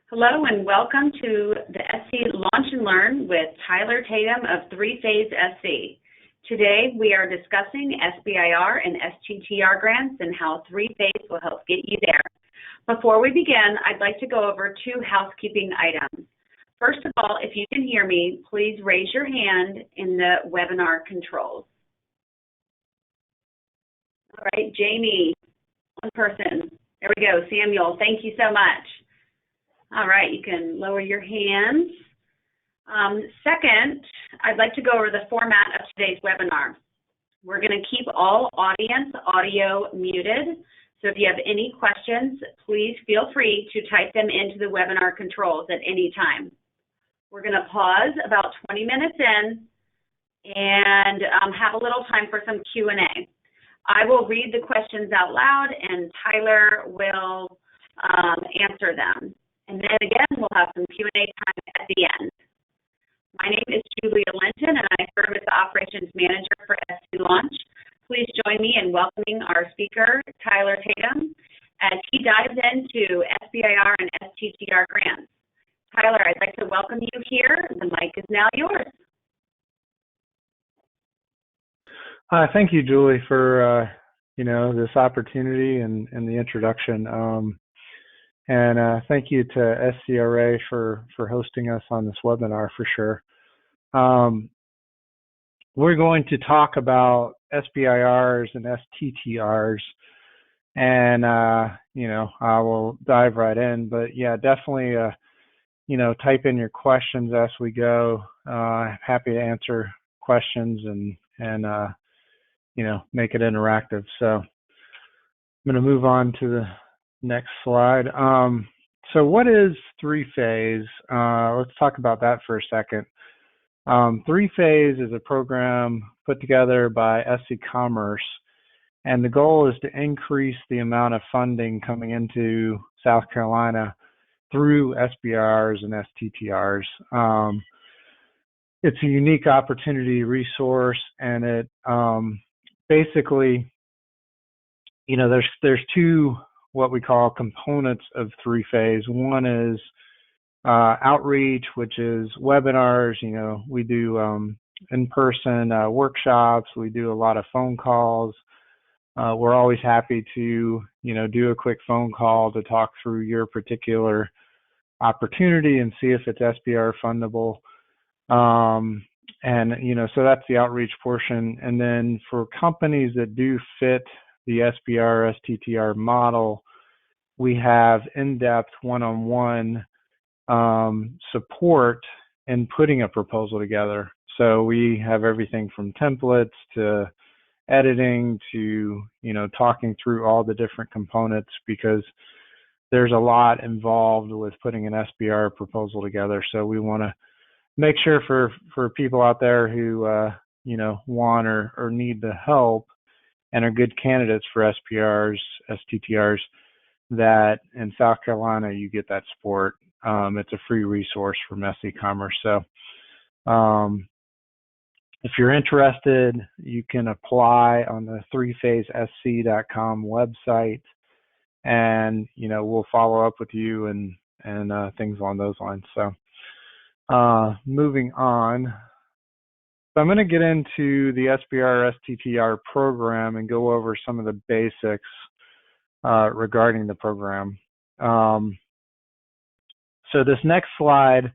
Hello and welcome to the SC Launch and Learn with Tyler Tatum of Three Phase SC. Today we are discussing SBIR and STTR grants and how Three Phase will help get you there. Before we begin, I'd like to go over two housekeeping items. First of all, if you can hear me, please raise your hand in the webinar controls. All right, Jamie, one person. There we go, Samuel, thank you so much. All right, you can lower your hands. Second, I'd like to go over the format of today's webinar. We're going to keep all audience audio muted, so if you have any questions, please feel free to type them into the webinar controls at any time. We're going to pause about 20 minutes in and have a little time for some Q&A. I will read the questions out loud and Tyler will answer them. And then again, we'll have some Q&A time at the end. My name is Julia Linton, and I serve as the Operations Manager for SC Launch. Please join me in welcoming our speaker, Tyler Tatum, as he dives into SBIR and STTR grants. Tyler, I'd like to welcome you here. The mic is now yours. Thank you, Julie, for this opportunity and the introduction. And thank you to SCRA for hosting us on this webinar for sure. We're going to talk about SBIRs and STTRs, and I will dive right in. But yeah, definitely type in your questions as we go. Happy to answer questions and make it interactive. So I'm going to move on to the next slide. So what is Three Phase? Let's talk about that for a second. Three Phase is a program put together by SC Commerce, and the goal is to increase the amount of funding coming into South Carolina through SBIRs and STTRs. It's a unique opportunity resource, and it basically, there's two what we call components of Three Phase. One is outreach, which is webinars. We do in-person workshops. We do a lot of phone calls. We're always happy to, do a quick phone call to talk through your particular opportunity and see if it's SBIR fundable. So that's the outreach portion. And then for companies that do fit the SBIR, STTR model, we have in-depth one-on-one support in putting a proposal together. So we have everything from templates to editing to, talking through all the different components, because there's a lot involved with putting an SBIR proposal together. So we want to make sure for people out there who, want or need the help and are good candidates for SBIRs, STTRs, that in South Carolina you get that support. It's a free resource from SC Commerce. So if you're interested, you can apply on the threephasesc.com website, and we'll follow up with you and things along those lines. So moving on. So I'm going to get into the SBIR STTR program and go over some of the basics regarding the program. So this next slide,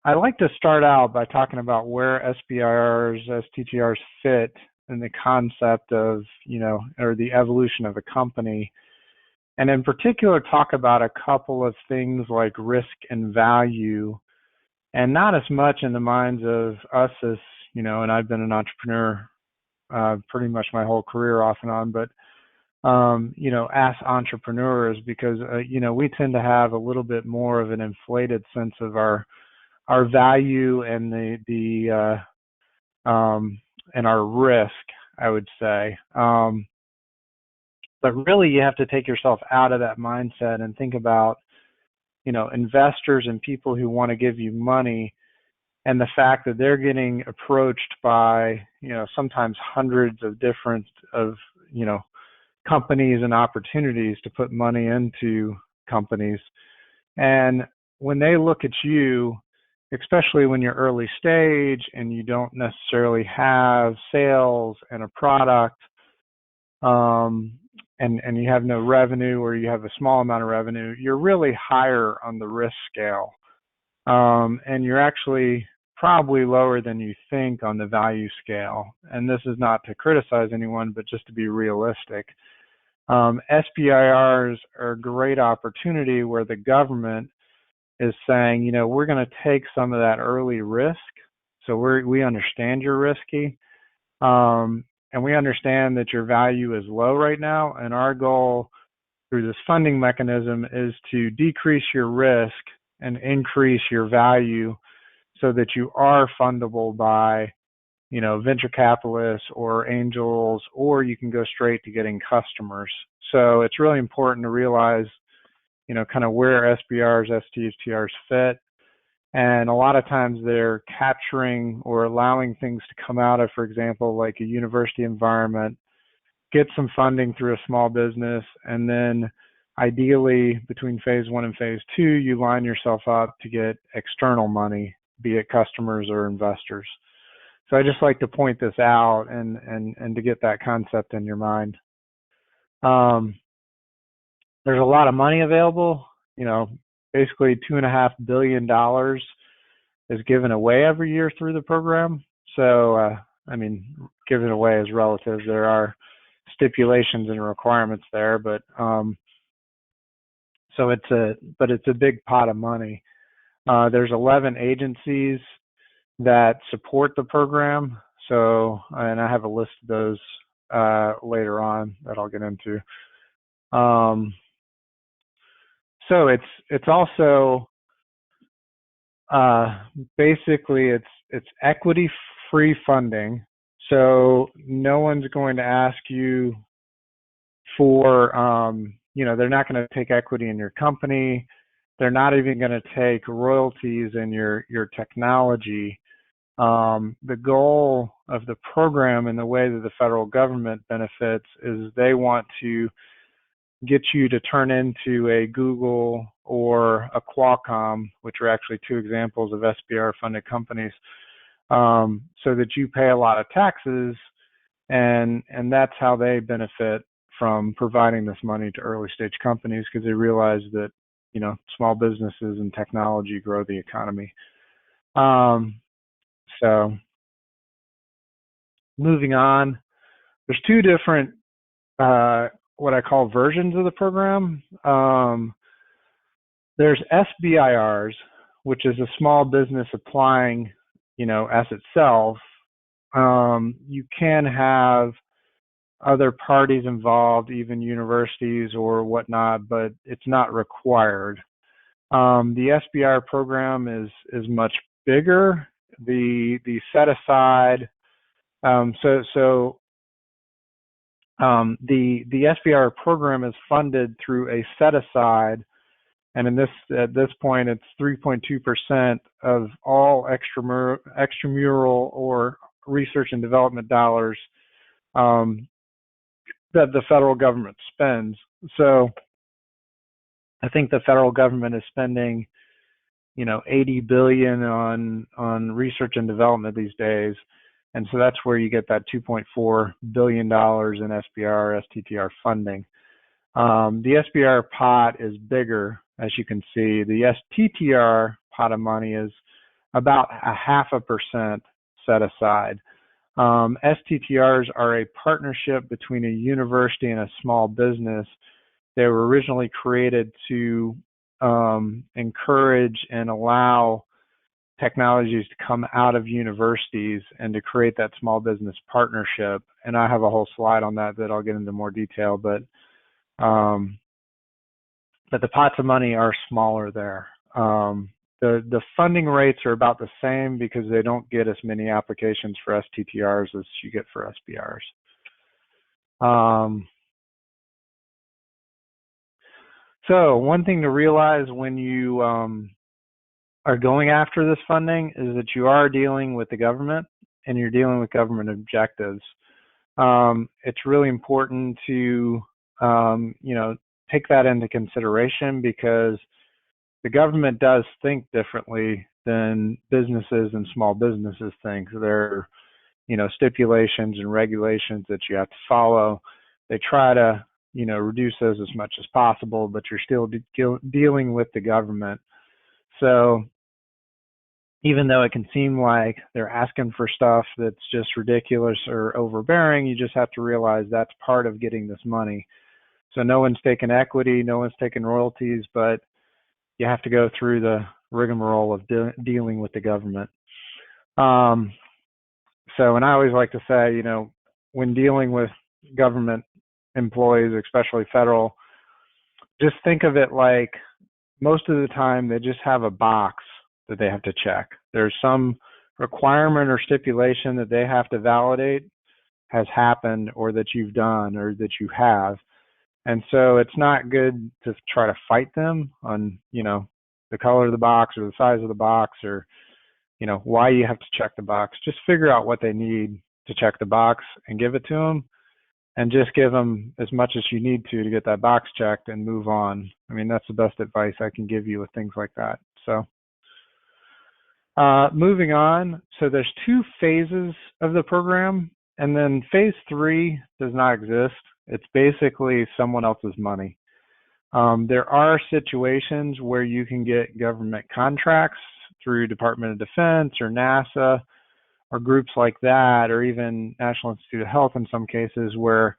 I'd like to start out by talking about where SBIRs, STTRs fit in the concept of, or the evolution of a company. And in particular, talk about a couple of things like risk and value, and not as much in the minds of us as, and I've been an entrepreneur pretty much my whole career off and on, but, as entrepreneurs, because, we tend to have a little bit more of an inflated sense of our value and and our risk, I would say. But really you have to take yourself out of that mindset and think about, investors and people who want to give you money, and the fact that they're getting approached by, sometimes hundreds of different companies and opportunities to put money into companies. And when they look at you, especially when you're early stage and you don't necessarily have sales and a product, and you have no revenue, or you have a small amount of revenue, you're really higher on the risk scale. And you're actually probably lower than you think on the value scale. And this is not to criticize anyone, but just to be realistic. SBIRs are a great opportunity where the government is saying, you know, we're going to take some of that early risk. So we understand you're risky. And we understand that your value is low right now. And our goal through this funding mechanism is to decrease your risk and increase your value so that you are fundable by, you know, venture capitalists or angels, or you can go straight to getting customers. So it's really important to realize, you know, kind of where SBIRs, STTRs fit. And a lot of times they're capturing or allowing things to come out of, for example, like a university environment, get some funding through a small business, and then ideally between phase 1 and phase 2, you line yourself up to get external money, be it customers or investors. So I just like to point this out and to get that concept in your mind. There's a lot of money available, you know, basically $2.5 billion is given away every year through the program. So, I mean, given away is relative. There are stipulations and requirements there, but so it's a big pot of money. There's 11 agencies that support the program. So, and I have a list of those later on that I'll get into. So it's also basically it's equity free funding. So no one's going to ask you for you know, they're not going to take equity in your company. They're not even going to take royalties in your technology. The goal of the program and the way that the federal government benefits is they want to get you to turn into a Google or a Qualcomm, which are actually two examples of SBIR funded companies, so that you pay a lot of taxes, and that's how they benefit from providing this money to early stage companies, because they realize that, you know, small businesses and technology grow the economy. So moving on, there's two different what I call versions of the program. There's SBIRs, which is a small business applying, you know, as itself. You can have other parties involved, even universities or whatnot, but it's not required. The SBIR program is much bigger. The set aside, the SBIR program is funded through a set aside, and at this point it's 3.2% of all extramural or research and development dollars that the federal government spends. So I think the federal government is spending, you know, 80 billion on research and development these days. And so that's where you get that $2.4 billion in SBIR, STTR funding. The SBIR pot is bigger, as you can see. The STTR pot of money is about 0.5% set aside. STTRs are a partnership between a university and a small business. They were originally created to encourage and allow technologies to come out of universities and to create that small business partnership. And I have a whole slide on that I'll get into more detail, but the pots of money are smaller there. The funding rates are about the same because they don't get as many applications for STTRs as you get for SBIRs. So one thing to realize when you are going after this funding is that you are dealing with the government and you're dealing with government objectives. It's really important to, you know, take that into consideration, because the government does think differently than businesses and small businesses think. There are, stipulations and regulations that you have to follow. They try to, reduce those as much as possible, but you're still dealing with the government. So even though it can seem like they're asking for stuff that's just ridiculous or overbearing, you just have to realize that's part of getting this money. So no one's taking equity, no one's taking royalties, but you have to go through the rigmarole of dealing with the government. And I always like to say, when dealing with government employees, especially federal, just think of it like most of the time they just have a box that they have to check. There's some requirement or stipulation that they have to validate has happened or that you've done or that you have. And so it's not good to try to fight them on, the color of the box or the size of the box or, why you have to check the box. Just figure out what they need to check the box and give it to them, and just give them as much as you need to get that box checked and move on. I mean, that's the best advice I can give you with things like that. So moving on. So there's 2 phases of the program, and then phase 3 does not exist. It's basically someone else's money. There are situations where you can get government contracts through Department of Defense or NASA or groups like that, or even National Institute of Health in some cases, where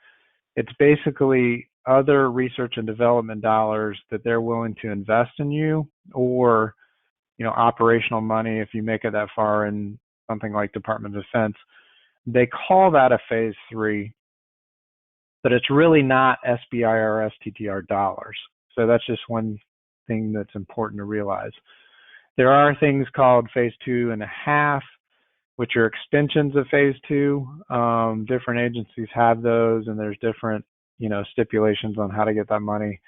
it's basically other research and development dollars that they're willing to invest in you, or operational money if you make it that far in something like Department of Defense. They call that a phase 3, but it's really not SBIR, STTR dollars. So that's just one thing that's important to realize. There are things called phase 2.5, which are extensions of phase 2. Different agencies have those, and there's different, stipulations on how to get that money.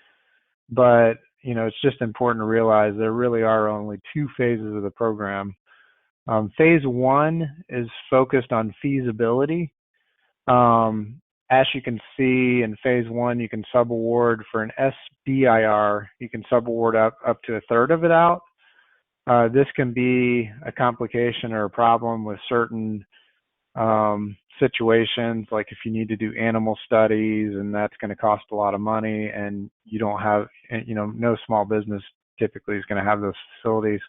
But, it's just important to realize there really are only 2 phases of the program. Phase 1 is focused on feasibility. As you can see in phase 1, you can subaward for an SBIR. You can subaward up to a third of it out. This can be a complication or a problem with certain situations, like if you need to do animal studies and that's going to cost a lot of money, and you don't have, no small business typically is going to have those facilities.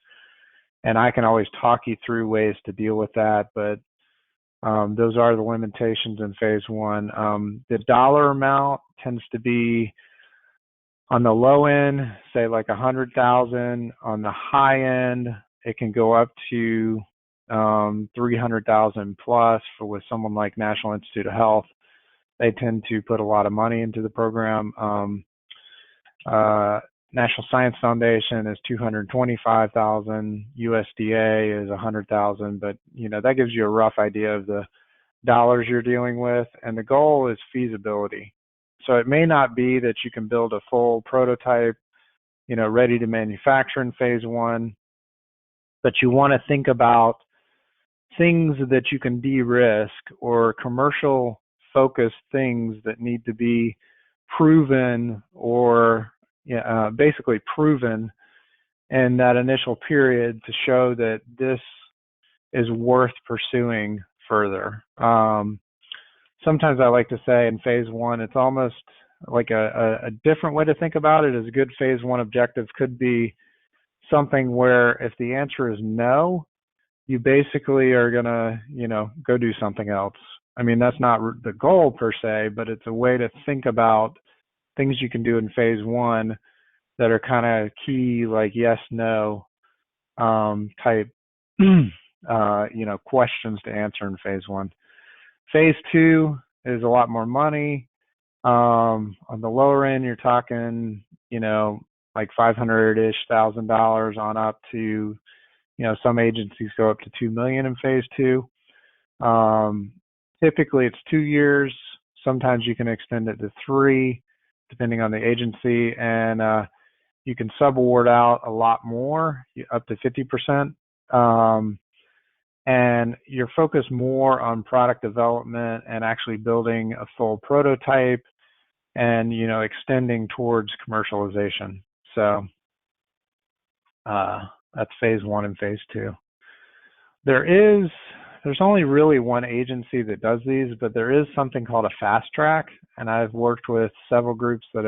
And I can always talk you through ways to deal with that, but those are the limitations in phase 1. The dollar amount tends to be on the low end, say like 100,000. On the high end, it can go up to 300,000 plus. With someone like National Institute of Health, they tend to put a lot of money into the program. National Science Foundation is 225,000. USDA is 100,000. But that gives you a rough idea of the dollars you're dealing with, and the goal is feasibility. So it may not be that you can build a full prototype, ready to manufacture in phase 1, but you want to think about things that you can de-risk, or commercial focused things that need to be proven, or basically proven in that initial period to show that this is worth pursuing further. Sometimes I like to say in phase 1, it's almost like a different way to think about it. Is a good phase 1 objective could be something where if the answer is no, you basically are going to, go do something else. I mean, that's not the goal per se, but it's a way to think about things you can do in phase 1 that are kind of key, like yes, no type, questions to answer in phase 1. Phase 2 is a lot more money. On the lower end, you're talking, like $500-ish thousand on up to, some agencies go up to $2 million in phase 2. Typically it's 2 years. Sometimes you can extend it to 3, depending on the agency, and you can subaward out a lot more, up to 50%. And you're focused more on product development and actually building a full prototype and, extending towards commercialization. So That's phase 1 and phase 2. There's only really one agency that does these, but there is something called a fast track, and I've worked with several groups that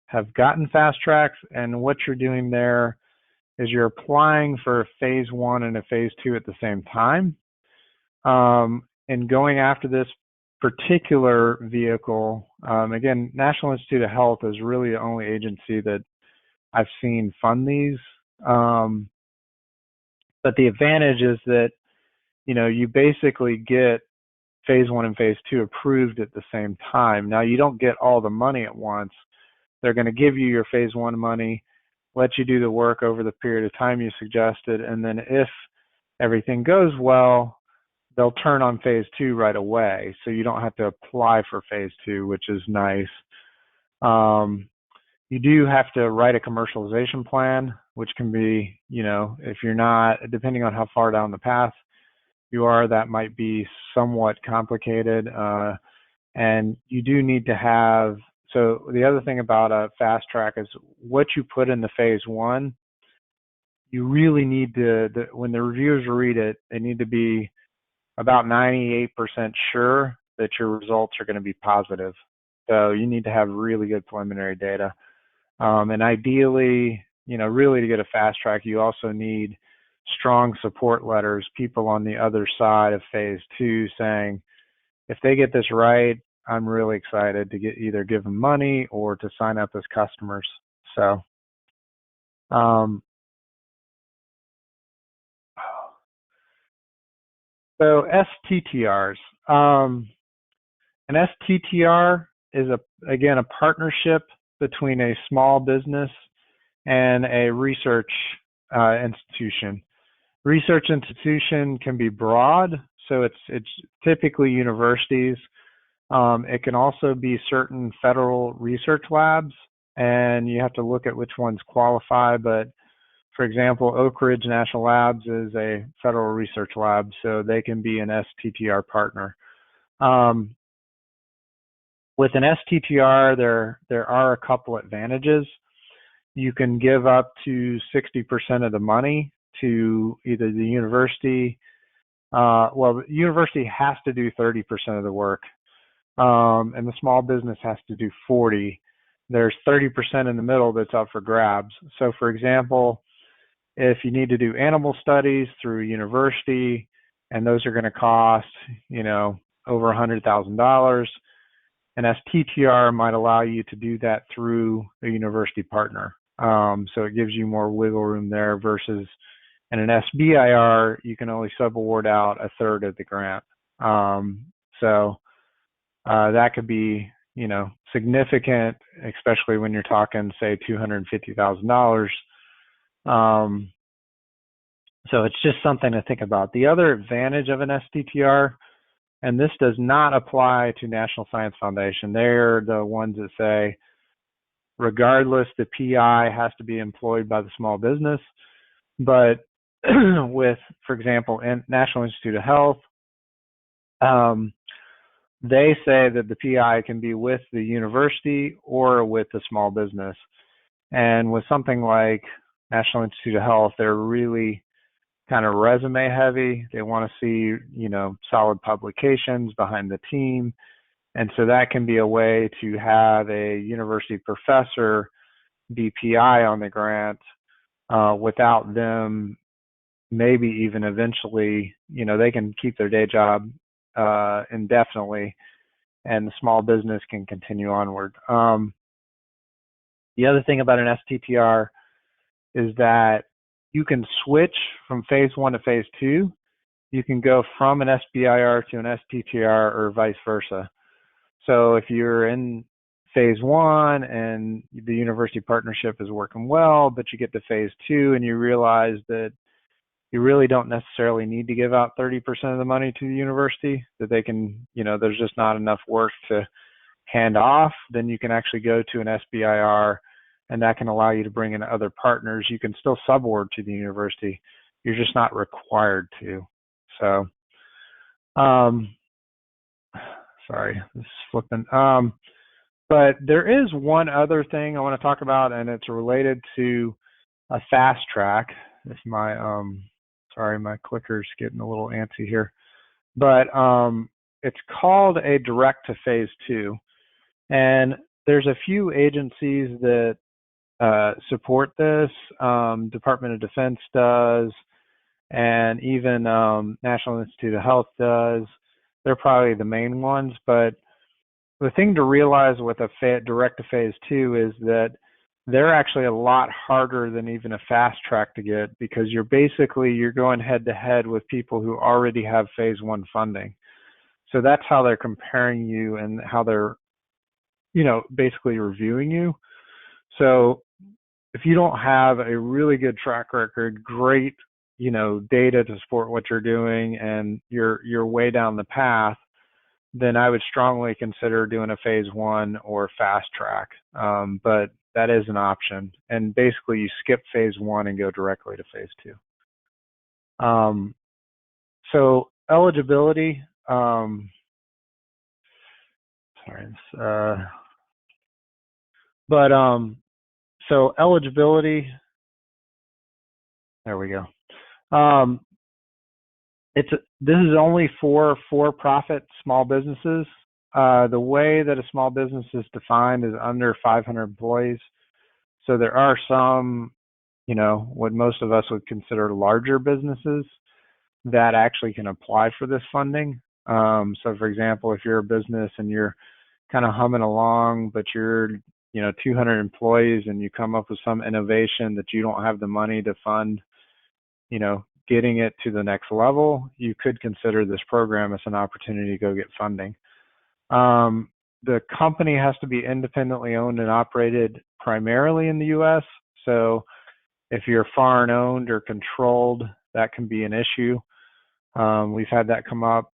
have gotten fast tracks, and what you're doing there is you're applying for a phase 1 and a phase 2 at the same time. And going after this particular vehicle, again, National Institute of Health is really the only agency that I've seen fund these. But the advantage is that, you basically get phase 1 and phase 2 approved at the same time. Now, you don't get all the money at once. They're going to give you your phase 1 money, let you do the work over the period of time you suggested, and then if everything goes well, they'll turn on phase 2 right away. So you don't have to apply for phase 2, which is nice. You do have to write a commercialization plan, which can be, if you're not, depending on how far down the path you are, that might be somewhat complicated. And you do need to have, so the other thing about a fast track is what you put in the phase 1, you really need to, when the reviewers read it, they need to be about 98% sure that your results are going to be positive. So you need to have really good preliminary data. And ideally, really to get a fast track, you also need strong support letters, people on the other side of phase 2 saying, if they get this right, I'm really excited to either give them money or to sign up as customers. So, STTRs. An STTR is again a partnership between a small business and a research institution. Research institution can be broad, so it's typically universities. It can also be certain federal research labs, and you have to look at which ones qualify. But for example, Oak Ridge National Labs is a federal research lab, so they can be an STTR partner. With an STTR, there are a couple advantages. You can give up to 60% of the money to either the university. The university has to do 30% of the work, and the small business has to do 40%. There's 30% in the middle that's up for grabs. So, for example, if you need to do animal studies through a university, and those are going to cost, over $100,000, an STTR might allow you to do that through a university partner. So it gives you more wiggle room there versus in an SBIR, you can only subaward out a third of the grant. So that could be, significant, especially when you're talking, say, $250,000. So it's just something to think about. The other advantage of an STTR, and this does not apply to National Science Foundation. They're the ones that say, regardless, the PI has to be employed by the small business. But with, for example, National Institute of Health, they say that the PI can be with the university or with the small business. And with something like National Institute of Health, they're really kind of resume heavy. They want to see, solid publications behind the team. And so that can be a way to have a university professor be PI on the grant without them maybe even eventually, they can keep their day job indefinitely, and the small business can continue onward. The other thing about an STTR is that you can switch from phase 1 to phase 2. You can go from an SBIR to an STTR or vice versa. So if you're in phase 1 and the university partnership is working well, but you get to phase 2 and you realize that you really don't necessarily need to give out 30% of the money to the university, that they can, there's just not enough work to hand off, then you can actually go to an SBIR, and that can allow you to bring in other partners. You can still subaward to the university. You're just not required to. So, sorry, this is flipping. But there is one other thing I want to talk about, and it's related to a fast track. If my sorry, my clicker's getting a little antsy here, but it's called a direct to phase 2, and there's a few agencies that support this. Department of Defense does, and even National Institute of Health does. They're probably the main ones, but the thing to realize with a direct to phase 2 is that they're actually a lot harder than even a fast track to get, because you're going head to head with people who already have phase 1 funding. So that's how they're comparing you and how they're, basically reviewing you. So if you don't have a really good track record, great, data to support what you're doing, and you're way down the path, then I would strongly consider doing a phase 1 or fast track. But that is an option. And basically you skip phase 1 and go directly to phase 2. So eligibility, so eligibility, there we go. This is only for for-profit small businesses. The way that a small business is defined is under 500 employees. So there are some, what most of us would consider larger businesses that actually can apply for this funding. So for example, if you're a business and you're kind of humming along, but you're, 200 employees, and you come up with some innovation that you don't have the money to fund, getting it to the next level, you could consider this program as an opportunity to go get funding. The company has to be independently owned and operated primarily in the U.S. So if you're foreign owned or controlled, that can be an issue. We've had that come up.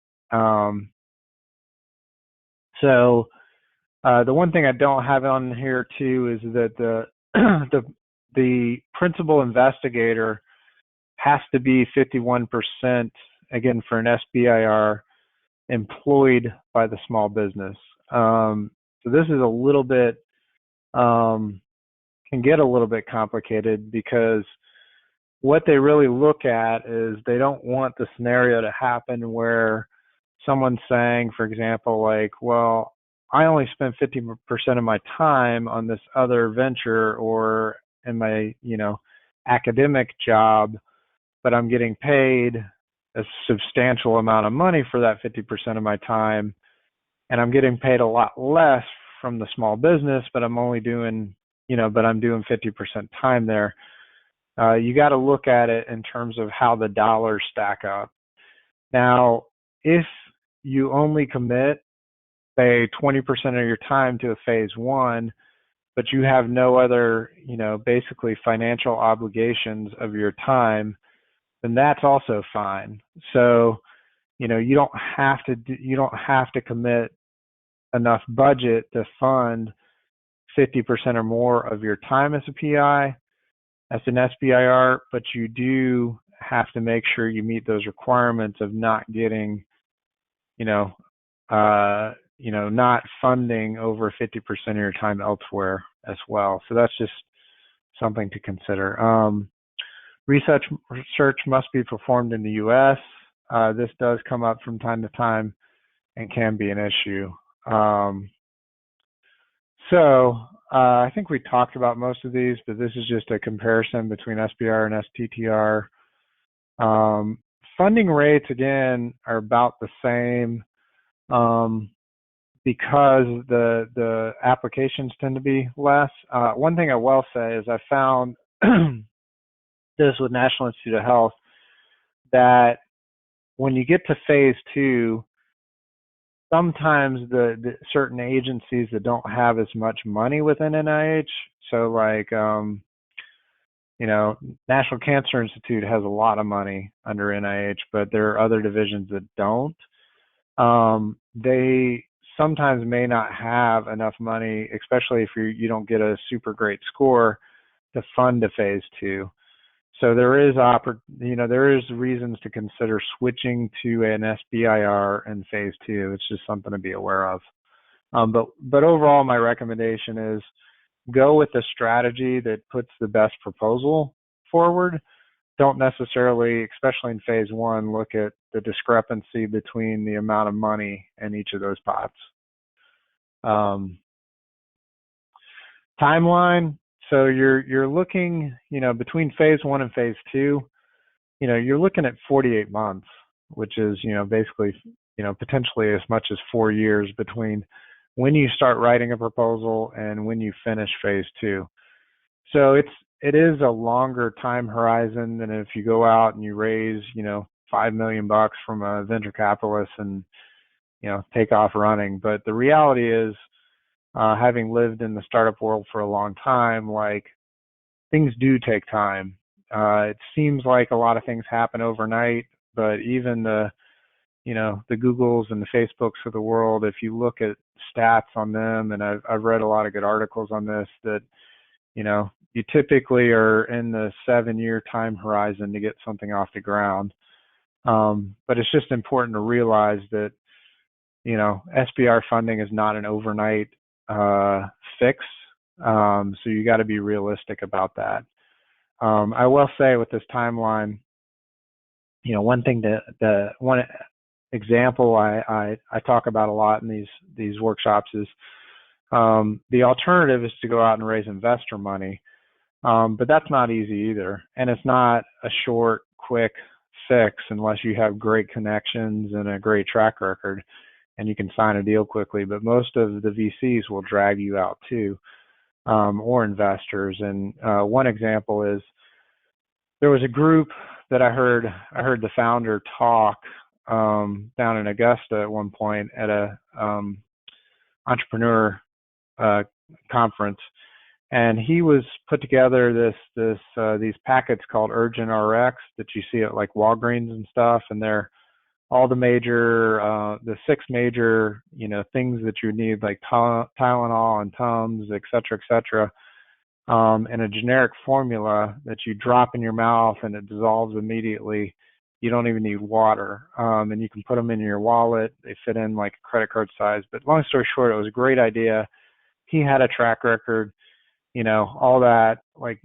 The one thing I don't have on here too is that the principal investigator has to be 51%, again, for an SBIR, employed by the small business. So this is a little bit, can get a little bit complicated, because what they really look at is they don't want the scenario to happen where someone's saying, for example, like, well, I only spent 50% of my time on this other venture or in my, academic job, but I'm getting paid a substantial amount of money for that 50% of my time, and I'm getting paid a lot less from the small business, but I'm only doing, but I'm doing 50% time there. You got to look at it in terms of how the dollars stack up. Now, if you only commit, say, 20% of your time to a phase 1, but you have no other, basically financial obligations of your time, then that's also fine. So, you don't have to commit enough budget to fund 50% or more of your time as a PI, as an SBIR, but you do have to make sure you meet those requirements of not getting, not funding over 50% of your time elsewhere as well. So that's just something to consider. Research must be performed in the U.S. This does come up from time to time and can be an issue. I think we talked about most of these, but this is just a comparison between SBIR and STTR. Funding rates, again, are about the same, because the applications tend to be less. One thing I will say is I found this with National Institute of Health, that when you get to phase 2, sometimes the certain agencies that don't have as much money within NIH, so like, National Cancer Institute has a lot of money under NIH, but there are other divisions that don't. They sometimes may not have enough money, especially if you don't get a super great score, to fund a phase 2. So there is reasons to consider switching to an SBIR in phase 2. It's just something to be aware of. But overall, my recommendation is, go with the strategy that puts the best proposal forward. Don't necessarily, especially in phase one, look at the discrepancy between the amount of money in each of those pots. Timeline. So you're looking, between phase one and phase two, you're looking at 48 months, which is, basically, potentially as much as 4 years between when you start writing a proposal and when you finish phase two. So it is a longer time horizon than if you go out and you raise, $5 million from a venture capitalist and, take off running. But the reality is, having lived in the startup world for a long time, like, things do take time. It seems like a lot of things happen overnight, but even the Googles and the Facebooks of the world, if you look at stats on them, and I've read a lot of good articles on this, that, you typically are in the 7-year time horizon to get something off the ground. But it's just important to realize that, SBIR funding is not an overnight fix. So you got to be realistic about that. I will say with this timeline, one thing one example I talk about a lot in these workshops is the alternative is to go out and raise investor money. But that's not easy either. And it's not a short, quick fix unless you have great connections and a great track record and you can sign a deal quickly. But most of the VCs will drag you out too, or investors. And one example is there was a group that I heard the founder talk down in Augusta at one point at a entrepreneur conference. And he was put together these packets called Urgent RX that you see at like Walgreens and stuff, and they're all the major, the 6 major, things that you need, like Tylenol and Tums, et cetera, in a generic formula that you drop in your mouth and it dissolves immediately. You don't even need water, and you can put them in your wallet. They fit in like a credit card size. But long story short, it was a great idea. He had a track record. All that, like,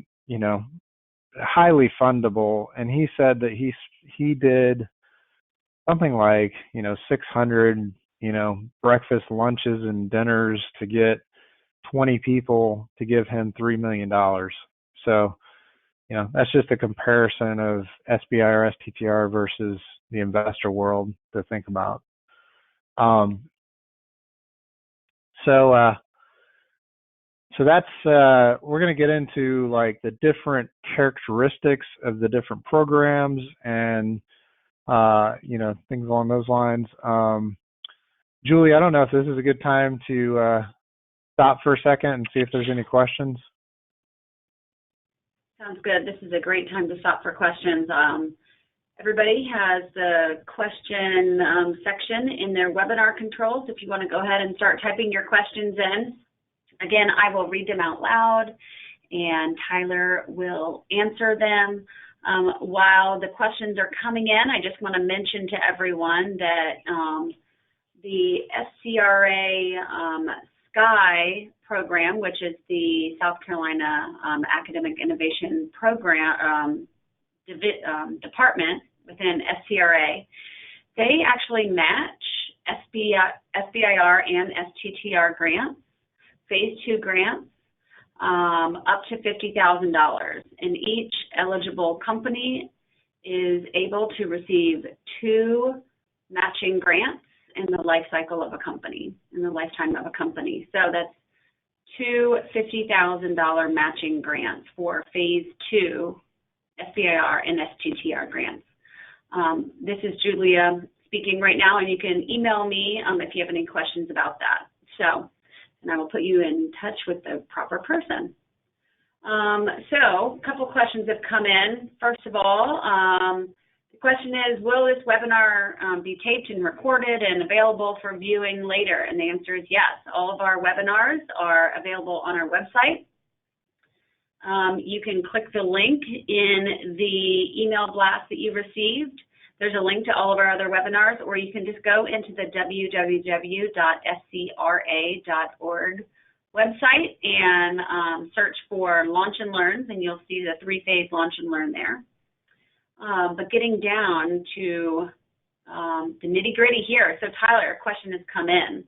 highly fundable. And he said that he did something like, 600, breakfast, lunches, and dinners to get 20 people to give him $3 million. So, that's just a comparison of SBIR, STTR versus the investor world to think about. So that's, we're going to get into like the different characteristics of the different programs and, things along those lines. Julie, I don't know if this is a good time to stop for a second and see if there's any questions. Sounds good. This is a great time to stop for questions. Everybody has the question section in their webinar controls. If you want to go ahead and start typing your questions in. Again, I will read them out loud, and Tyler will answer them. While the questions are coming in, I just want to mention to everyone that the SCRA SKY program, which is the South Carolina Academic Innovation Program department within SCRA, they actually match SBIR and STTR grants, phase 2 grants, up to $50,000. And each eligible company is able to receive 2 matching grants in the life cycle of a company, in the lifetime of a company. So that's 2 $50,000 matching grants for phase 2 SBIR and STTR grants. This is Julia speaking right now, and you can email me if you have any questions about that. And I will put you in touch with the proper person. So a couple questions have come in. First of all, the question is, will this webinar be taped and recorded and available for viewing later? And the answer is yes. All of our webinars are available on our website. You can click the link in the email blast that you received. There's a link to all of our other webinars, or you can just go into the www.scra.org website and search for Launch and Learns, and you'll see the 3-phase Launch and Learn there. But getting down to the nitty-gritty here. So Tyler, a question has come in.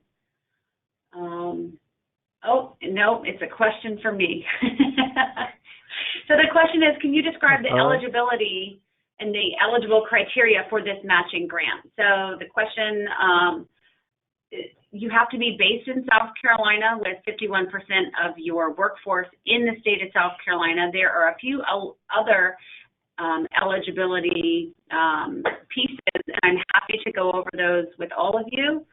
Oh, no, it's a question for me. So the question is, can you describe the eligibility and the eligible criteria for this matching grant? So the question, you have to be based in South Carolina with 51% of your workforce in the state of South Carolina. There are a few other eligibility pieces, and I'm happy to go over those with all of you.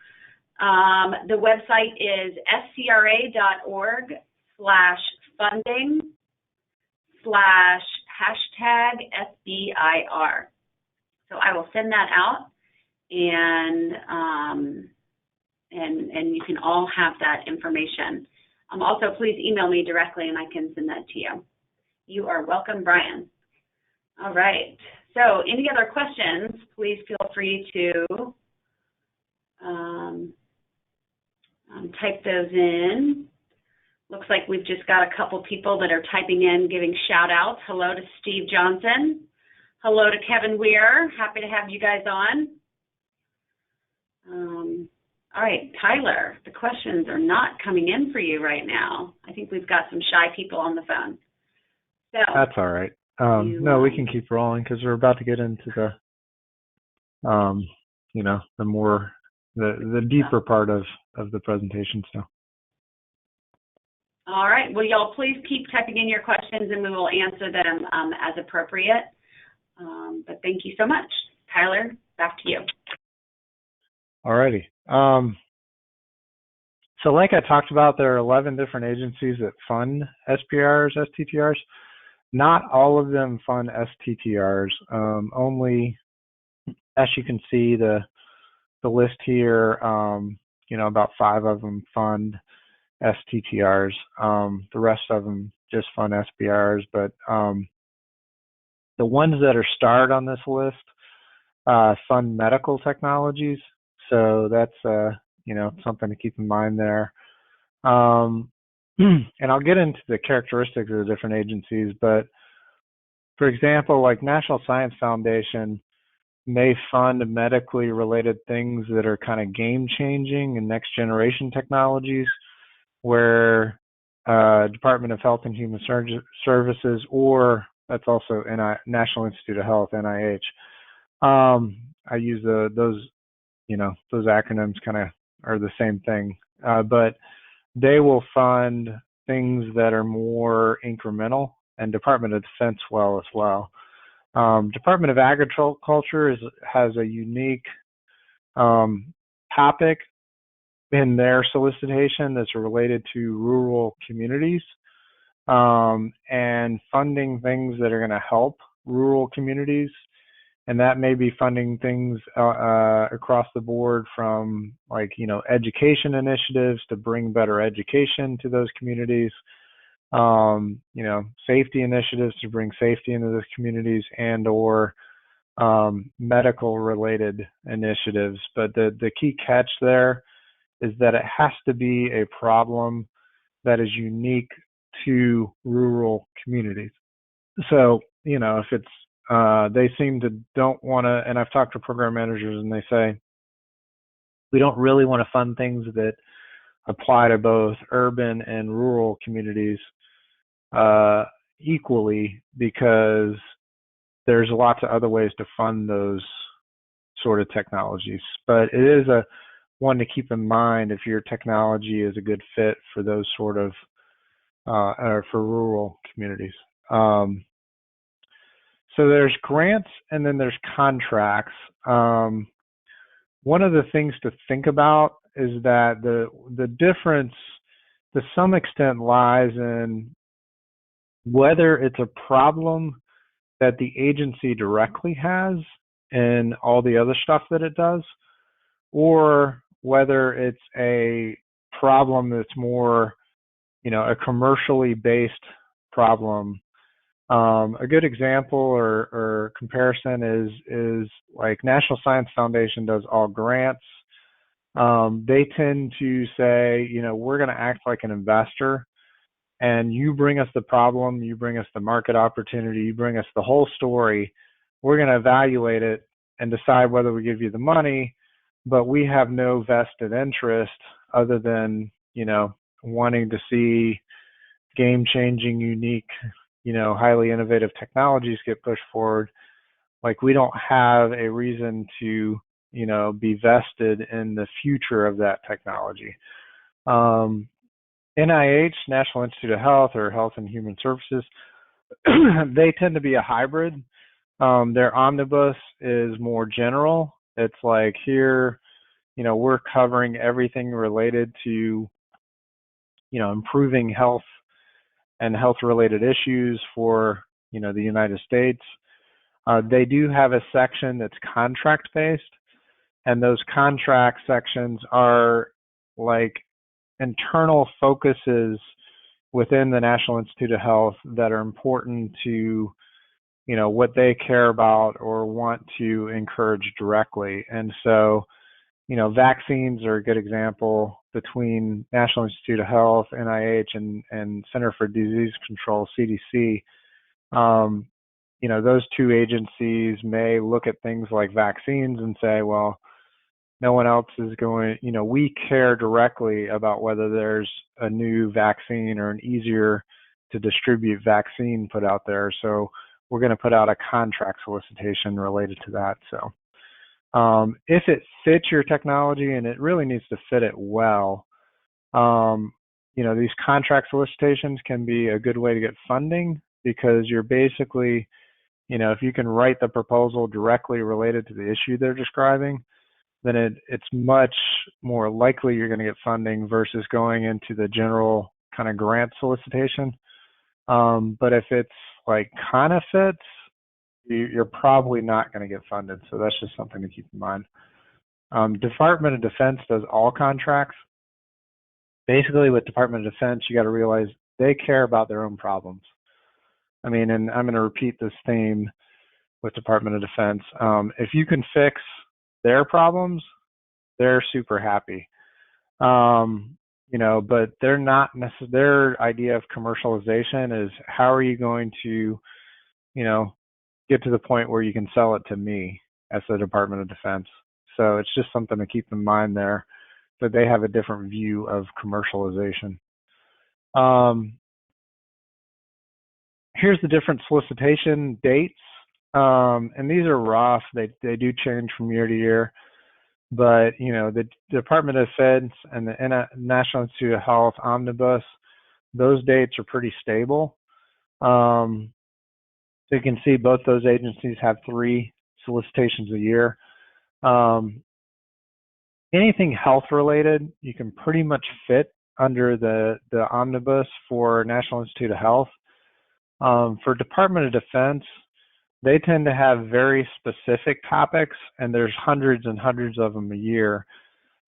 The website is scra.org/funding/SBIR. So I will send that out, and you can all have that information. Also, please email me directly, and I can send that to you. You are welcome, Brian. All right. So any other questions, please feel free to type those in. Looks like we've just got a couple people that are typing in, giving shout outs. Hello to Steve Johnson. Hello to Kevin Weir. Happy to have you guys on. All right, Tyler, the questions are not coming in for you right now. I think we've got some shy people on the phone. So that's all right. No, we can keep rolling because we're about to get into the, the deeper part of the presentation. So. All right. Well, y'all please keep typing in your questions and we will answer them as appropriate. But thank you so much. Tyler, back to you. All righty. So like I talked about, there are 11 different agencies that fund SBIRs, STTRs. Not all of them fund STTRs. Only, as you can see, the list here, about 5 of them fund STTRs. The rest of them just fund SBIRs. But the ones that are starred on this list fund medical technologies. So that's something to keep in mind there. And I'll get into the characteristics of the different agencies, but for example, like National Science Foundation may fund medically related things that are kind of game changing and next generation technologies, where Department of Health and Human Services, or that's also National Institute of Health, NIH. I use those acronyms kind of are the same thing, but they will fund things that are more incremental, and Department of Defense as well. Department of Agriculture has a unique topic in their solicitation that's related to rural communities and funding things that are going to help rural communities. And that may be funding things across the board from education initiatives to bring better education to those communities, safety initiatives to bring safety into those communities, and or medical related initiatives. But the key catch there is that it has to be a problem that is unique to rural communities. So, if it's they seem to don't want to, and I've talked to program managers and they say, we don't really want to fund things that apply to both urban and rural communities equally, because there's lots of other ways to fund those sort of technologies. But it is one to keep in mind if your technology is a good fit for those sort of, or for rural communities. So there's grants and then there's contracts. One of the things to think about is that the difference to some extent lies in whether it's a problem that the agency directly has and all the other stuff that it does, or whether it's a problem that's more, a commercially based problem. A good example or comparison is like National Science Foundation does all grants. They tend to say, we're going to act like an investor, and you bring us the problem, you bring us the market opportunity, you bring us the whole story. We're going to evaluate it and decide whether we give you the money, but we have no vested interest other than, wanting to see game-changing, unique, highly innovative technologies get pushed forward. Like, we don't have a reason to, be vested in the future of that technology. NIH, National Institute of Health, or Health and Human Services, they tend to be a hybrid. Their omnibus is more general. It's like, here, we're covering everything related to, improving health and health-related issues for, the United States. They do have a section that's contract-based, and those contract sections are like internal focuses within the National Institute of Health that are important to, what they care about or want to encourage directly. And so, vaccines are a good example between National Institute of Health, NIH, and Center for Disease Control, CDC. Those two agencies may look at things like vaccines and say, well, no one else is going, we care directly about whether there's a new vaccine or an easier to distribute vaccine put out there. So we're going to put out a contract solicitation related to that. So if it fits your technology, and it really needs to fit it well, these contract solicitations can be a good way to get funding, because you're basically, if you can write the proposal directly related to the issue they're describing, then it's much more likely you're going to get funding versus going into the general kind of grant solicitation. But if it's like kind of fits, you're probably not going to get funded. So that's just something to keep in mind. Department of Defense does all contracts. Basically, with Department of Defense, you got to realize they care about their own problems. I mean, and I'm going to repeat this theme with Department of Defense. If you can fix their problems, they're super happy. But they're not necessarily, their idea of commercialization is, how are you going to, get to the point where you can sell it to me as the Department of Defense? So it's just something to keep in mind there, that they have a different view of commercialization. Here's the different solicitation dates. And these are rough. They do change from year to year. But, the Department of Defense and the National Institute of Health Omnibus, those dates are pretty stable. So you can see both those agencies have 3 solicitations a year. Anything health related, you can pretty much fit under the omnibus for National Institute of Health. For Department of Defense, they tend to have very specific topics, and there's hundreds and hundreds of them a year.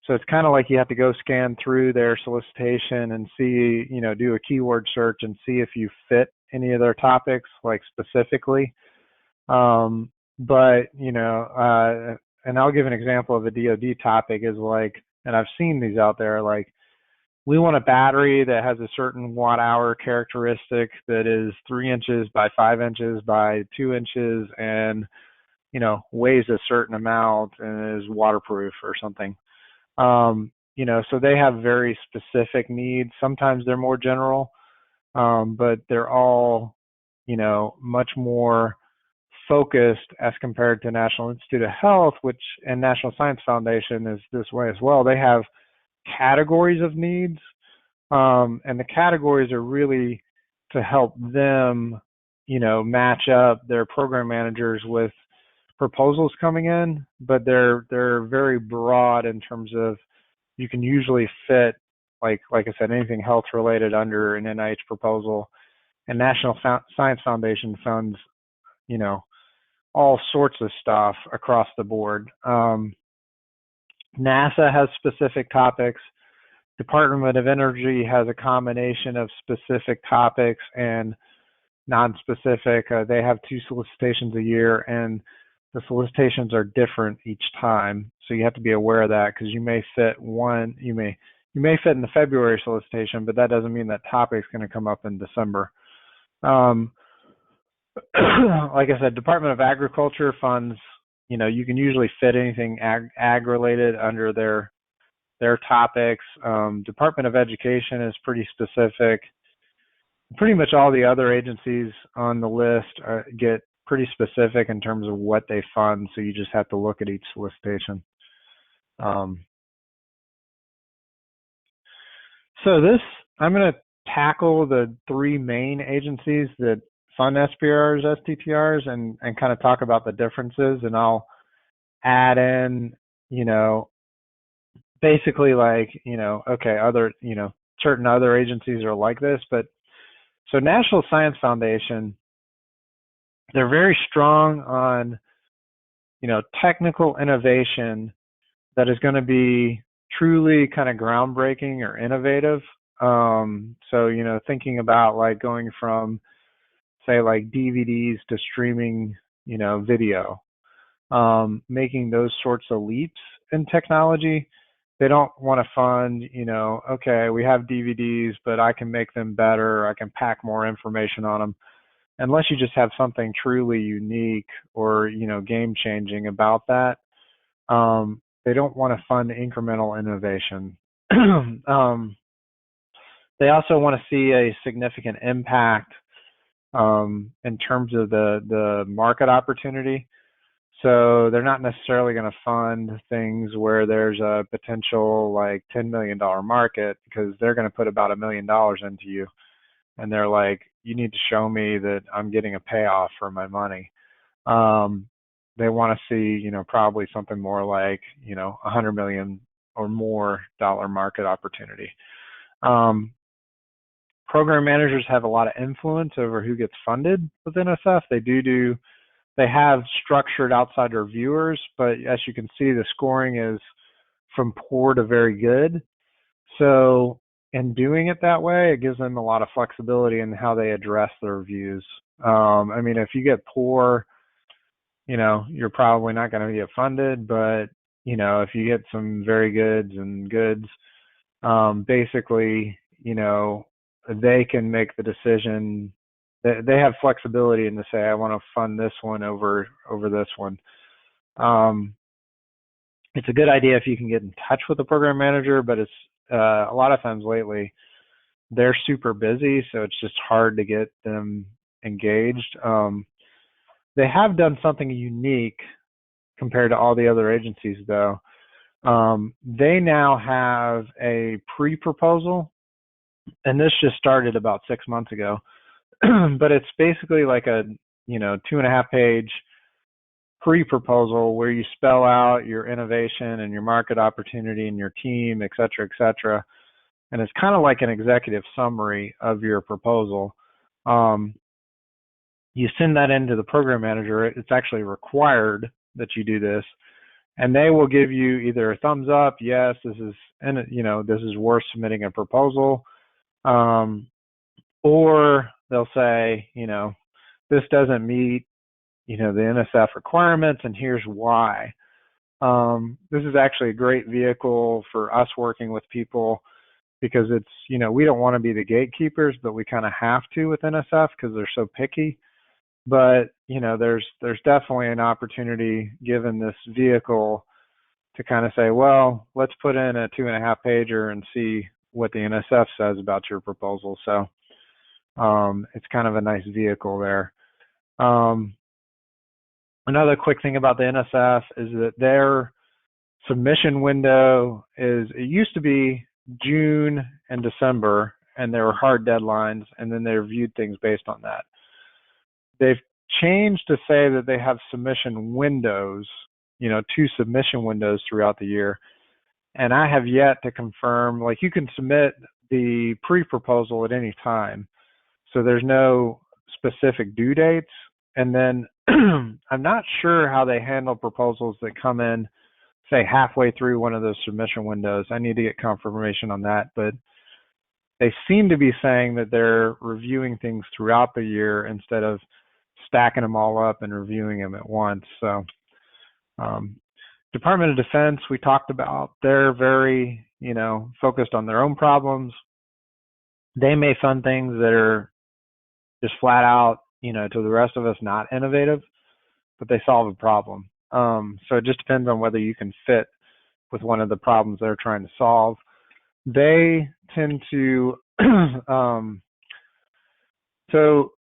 So it's kind of like you have to go scan through their solicitation and see, do a keyword search and see if you fit any of their topics, like specifically. And I'll give an example of a DoD topic is like, and I've seen these out there, like, we want a battery that has a certain watt hour characteristic that is 3 inches by 5 inches by 2 inches and, weighs a certain amount and is waterproof or something. So they have very specific needs. Sometimes they're more general, but they're all, much more focused as compared to National Institute of Health, and National Science Foundation is this way as well. They have categories of needs, and the categories are really to help them, match up their program managers with proposals coming in, but they're very broad in terms of, you can usually fit, like I said, anything health related under an NIH proposal, and National Science Foundation funds, all sorts of stuff across the board. NASA has specific topics. Department of Energy has a combination of specific topics and non-specific. They have 2 solicitations a year, and the solicitations are different each time. So you have to be aware of that, because you may fit you may fit in the February solicitation, but that doesn't mean that topic's going to come up in December. Like I said, Department of Agriculture funds, you can usually fit anything ag related under their topics. Department of Education is pretty specific. Pretty much all the other agencies on the list get pretty specific in terms of what they fund, so you just have to look at each solicitation. So I'm going to tackle the three main agencies that fund SBIRs, STTRs, and kind of talk about the differences, and I'll add in, basically like, okay, certain other agencies are like this, but so National Science Foundation, they're very strong on, technical innovation that is going to be truly kind of groundbreaking or innovative. So, thinking about like going from, say, like DVDs to streaming, video, making those sorts of leaps in technology. They don't want to fund, okay, we have DVDs, but I can make them better. I can pack more information on them. Unless you just have something truly unique or, game changing about that, they don't want to fund incremental innovation. They also want to see a significant impact in terms of the market opportunity. So they're not necessarily going to fund things where there's a potential like $10 million market, because they're going to put about $1 million into you. And they're like, you need to show me that I'm getting a payoff for my money. They want to see, probably something more like, $100 million or more dollar market opportunity. Program managers have a lot of influence over who gets funded with NSF. They have structured outside reviewers, but as you can see, the scoring is from poor to very good. So in doing it that way, it gives them a lot of flexibility in how they address their reviews. If you get poor, you're probably not going to get funded, but, if you get some very goods and goods, basically, they can make the decision. They have flexibility in to say, I want to fund this one over this one. It's a good idea if you can get in touch with the program manager, but it's a lot of times lately they're super busy, so it's just hard to get them engaged. They have done something unique compared to all the other agencies, though. They now have a pre-proposal, and this just started about 6 months ago. But it's basically like a 2.5-page pre-proposal where you spell out your innovation and your market opportunity and your team, et cetera, and it's kind of like an executive summary of your proposal. You send that into the program manager. It's actually required that you do this, and they will give you either a thumbs up, yes, this is worth submitting a proposal, or they'll say, this doesn't meet, the NSF requirements, and here's why. This is actually a great vehicle for us working with people, because it's, we don't want to be the gatekeepers, but we kind of have to with NSF because they're so picky. But, there's definitely an opportunity given this vehicle to kind of say, well, let's put in a 2.5-pager and see what the NSF says about your proposal. So it's kind of a nice vehicle there. Another quick thing about the NSF is that their submission window it used to be June and December, and there were hard deadlines, and then they reviewed things based on that. They've changed to say that they have submission windows, 2 submission windows throughout the year. And I have yet to confirm, like, you can submit the pre-proposal at any time. So there's no specific due dates. And then I'm not sure how they handle proposals that come in, say, halfway through one of those submission windows. I need to get confirmation on that. But they seem to be saying that they're reviewing things throughout the year instead of stacking them all up and reviewing them at once. So Department of Defense, we talked about, they're very, focused on their own problems. They may fund things that are just flat out, to the rest of us, not innovative, but they solve a problem. So it just depends on whether you can fit with one of the problems they're trying to solve. They tend to, so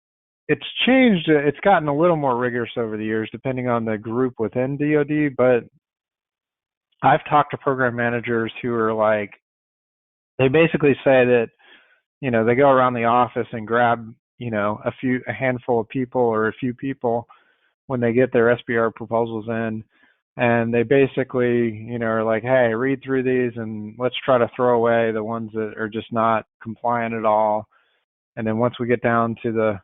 it's changed. It's gotten a little more rigorous over the years, depending on the group within DoD. But I've talked to program managers who are like, they basically say that, they go around the office and grab, a handful of people or a few people when they get their SBIR proposals in, and they basically, are like, hey, read through these and let's try to throw away the ones that are just not compliant at all. And then once we get down to the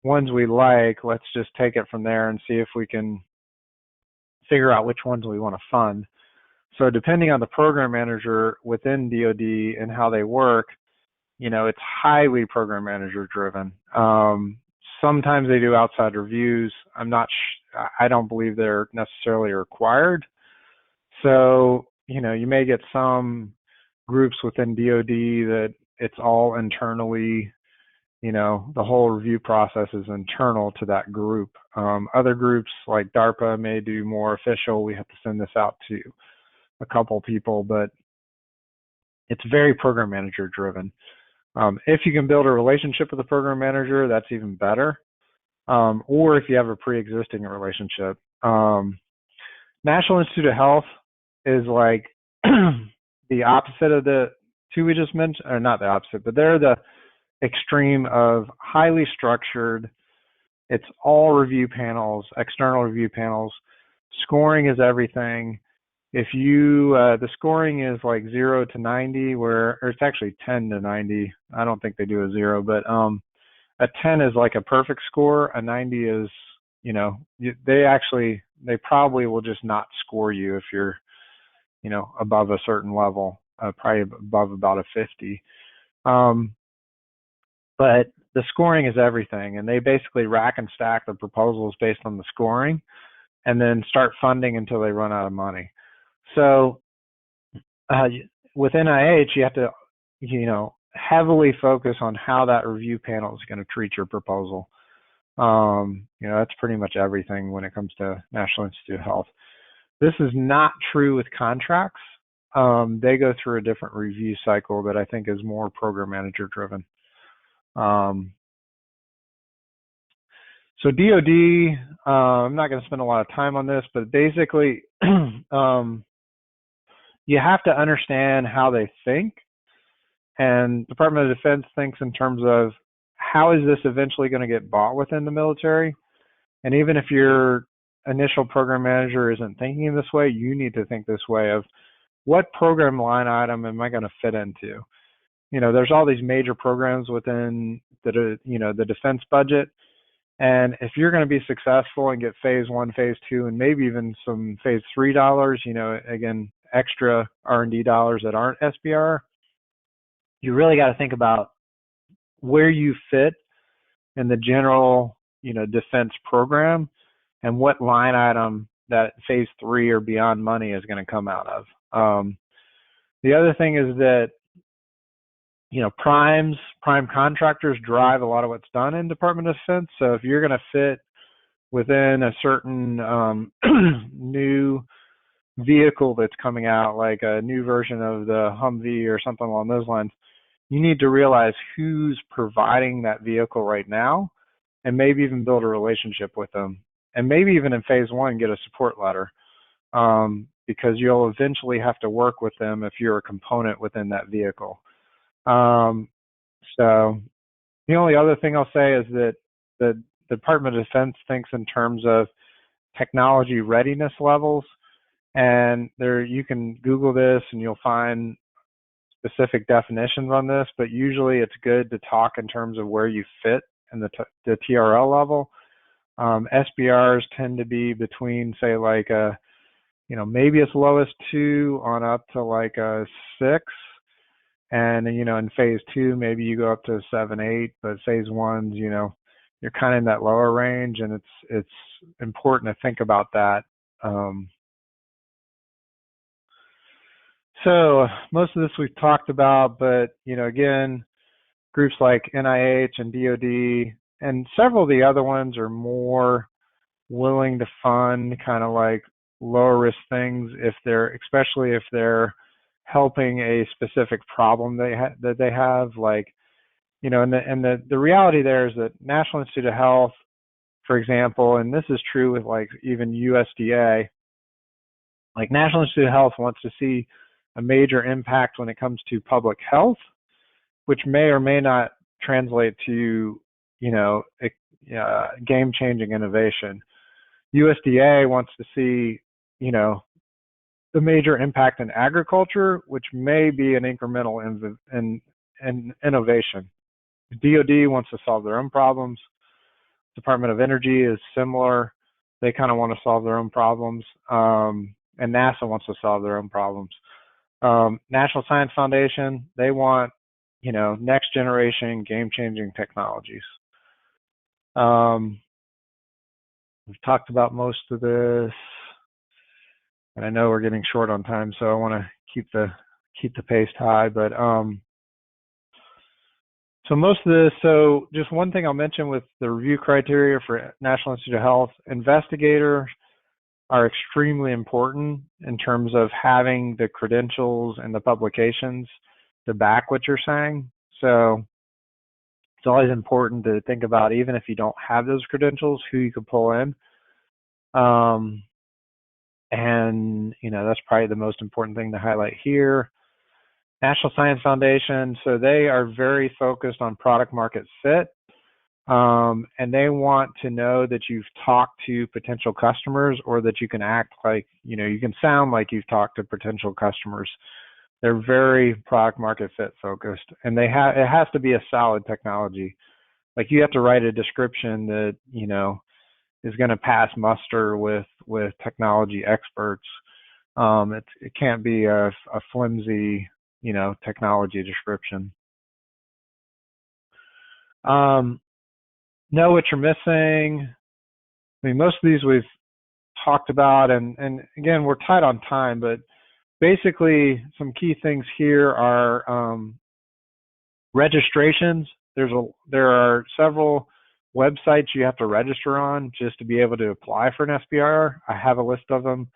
ones we like, let's just take it from there and see if we can figure out which ones we want to fund. So depending on the program manager within DoD and how they work, it's highly program manager driven. Sometimes they do outside reviews. I don't believe they're necessarily required. So, you may get some groups within DoD that it's all internally, the whole review process is internal to that group. Other groups like DARPA may do more official. We have to send this out to a couple people, but it's very program manager driven. If you can build a relationship with the program manager, that's even better. Or if you have a pre-existing relationship. National Institute of Health is like the opposite of the two we just mentioned, or not the opposite, but they're the extreme of highly structured. It's all review panels, external review panels. Scoring is everything. If you, the scoring is like 0 to 90, or it's actually 10 to 90. I don't think they do a 0, but a 10 is like a perfect score. A 90 is, they probably will just not score you if you're, above a certain level, probably above about a 50. But the scoring is everything, and they basically rack and stack the proposals based on the scoring and then start funding until they run out of money. So with NIH, you have to, heavily focus on how that review panel is going to treat your proposal. That's pretty much everything when it comes to National Institute of Health. This is not true with contracts. They go through a different review cycle that I think is more program manager driven. So DoD, I'm not going to spend a lot of time on this, but basically, you have to understand how they think. And Department of Defense thinks in terms of how is this eventually going to get bought within the military. And even if your initial program manager isn't thinking this way, you need to think this way of what program line item am I going to fit into? There's all these major programs within the defense budget. And if you're going to be successful and get phase 1, phase 2, and maybe even some phase 3 dollars, again, extra R&D dollars that aren't SBIR, you really got to think about where you fit in the general, defense program and what line item that phase 3 or beyond money is going to come out of. The other thing is that, prime contractors drive a lot of what's done in Department of Defense. So if you're going to fit within a certain new vehicle that's coming out, like a new version of the Humvee or something along those lines, you need to realize who's providing that vehicle right now and maybe even build a relationship with them. And maybe even in phase 1, get a support letter, because you'll eventually have to work with them if you're a component within that vehicle. So the only other thing I'll say is that the Department of Defense thinks in terms of technology readiness levels, and you can Google this and you'll find specific definitions on this, but usually it's good to talk in terms of where you fit in the TRL level. SBIRs tend to be between, say, like maybe as low as 2 on up to like a 6. And, in phase 2, maybe you go up to 7, 8, but phase 1's, you're kind of in that lower range, and it's important to think about that So most of this we've talked about, but again, groups like NIH and DoD and several of the other ones are more willing to fund kind of like lower risk things especially if they're helping a specific problem that they have, like and the reality there is that National Institute of Health, for example, and this is true with like even USDA, like National Institute of Health wants to see a major impact when it comes to public health, which may or may not translate to game-changing innovation. USDA wants to see the major impact in agriculture, which may be an incremental in innovation. DoD wants to solve their own problems. Department of Energy is similar. They kind of want to solve their own problems. And NASA wants to solve their own problems. National Science Foundation, they want, next generation game-changing technologies. We've talked about most of this, and I know we're getting short on time, so I want to keep the pace high. But so most of this, so just one thing I'll mention with the review criteria for National Institute of Health, investigators are extremely important in terms of having the credentials and the publications to back what you're saying. So it's always important to think about, even if you don't have those credentials, who you could pull in. And that's probably the most important thing to highlight here. National Science Foundation, so they are very focused on product market fit, and they want to know that you've talked to potential customers, or that you can act like, you can sound like you've talked to potential customers. They're very product market fit focused, and it has to be a solid technology. Like, you have to write a description that is going to pass muster with technology experts. It can't be a flimsy technology description. Know what you're missing. I mean, most of these we've talked about, and again, we're tight on time, but basically some key things here are registrations. There are several websites you have to register on just to be able to apply for an SBIR. I have a list of them.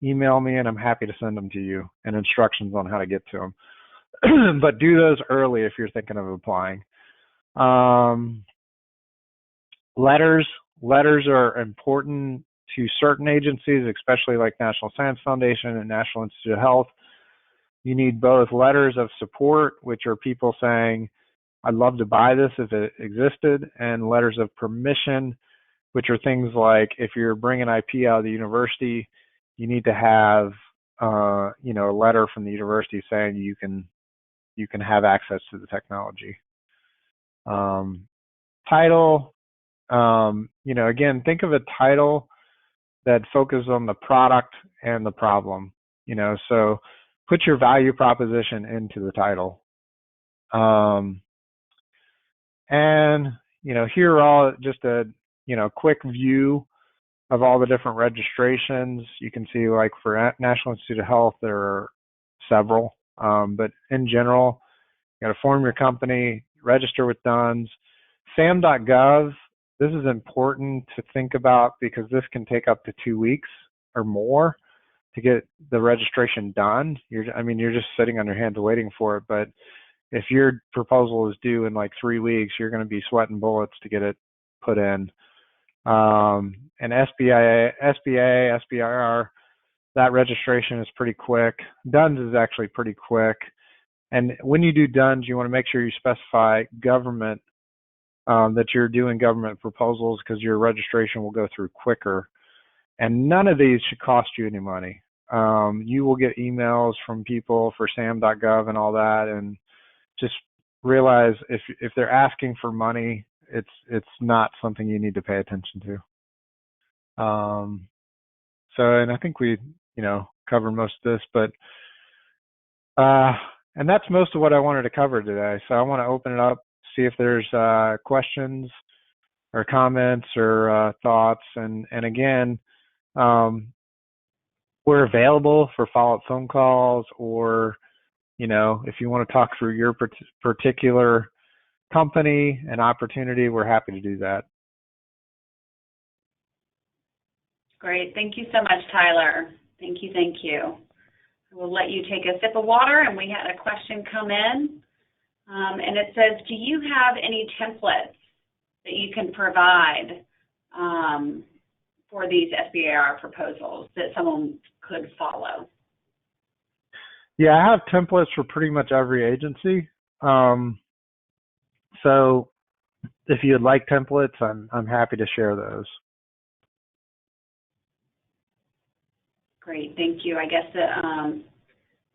Email me and I'm happy to send them to you, and instructions on how to get to them. But do those early if you're thinking of applying. Letters are important to certain agencies, especially like National Science Foundation and National Institute of Health. You need both letters of support, which are people saying, I'd love to buy this if it existed, and letters of permission, which are things like, if you're bringing IP out of the university, you need to have a letter from the university saying you can have access to the technology. Title, again, think of a title that focuses on the product and the problem. So put your value proposition into the title. And here are all just a quick view of all the different registrations. You can see, like, for National Institute of Health, there are several, but in general, you got to form your company, register with DUNS. SAM.gov, this is important to think about because this can take up to 2 weeks or more to get the registration done. You're just sitting on your hands waiting for it, but if your proposal is due in like 3 weeks, you're going to be sweating bullets to get it put in. And SBIR, that registration is pretty quick. DUNS is actually pretty quick. And when you do DUNS, you want to make sure you specify government, that you're doing government proposals, because your registration will go through quicker. And none of these should cost you any money. You will get emails from people for SAM.gov and all that, and just realize if they're asking for money, it's not something you need to pay attention to. And I think we covered most of this, but and that's most of what I wanted to cover today. So I want to open it up, see if there's questions or comments or thoughts, and again, we're available for follow-up phone calls, or, if you want to talk through your particular company and opportunity, we're happy to do that. Great. Thank you so much, Tyler. Thank you, thank you. We'll let you take a sip of water, and we had a question come in, and it says, do you have any templates that you can provide for these SBIR proposals that someone could follow? Yeah, I have templates for pretty much every agency. So if you'd like templates, I'm happy to share those. Great, thank you. I guess the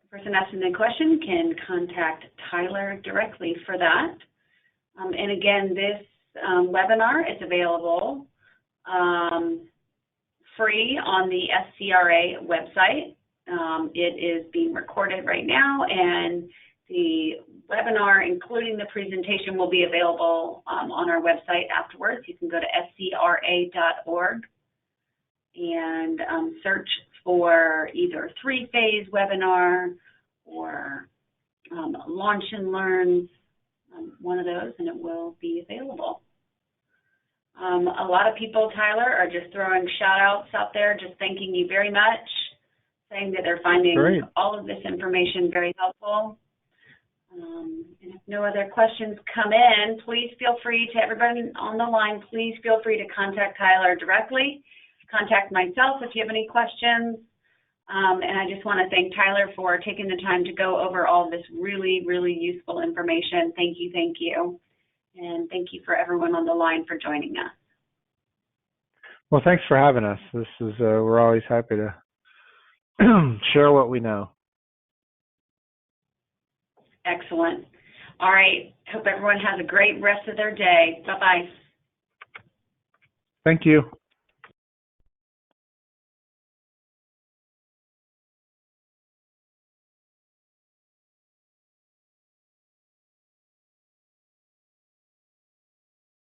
person asking the question can contact Tyler directly for that. And again, this webinar is available free on the SCRA website. It is being recorded right now, and the webinar, including the presentation, will be available on our website afterwards. You can go to scra.org and search for either three-phase webinar or launch and learn, one of those, and it will be available. A lot of people, Tyler, are just throwing shout-outs out there, just thanking you very much, saying that they're finding Great. all of this information very helpful. And if no other questions come in, please feel free to, everybody on the line, please feel free to contact Tyler directly. Contact myself if you have any questions. And I just want to thank Tyler for taking the time to go over all of this really, really useful information. Thank you, thank you. And thank you for everyone on the line for joining us. Well, thanks for having us. This is we're always happy to share what we know. Excellent. All right. Hope everyone has a great rest of their day. Bye-bye. Thank you.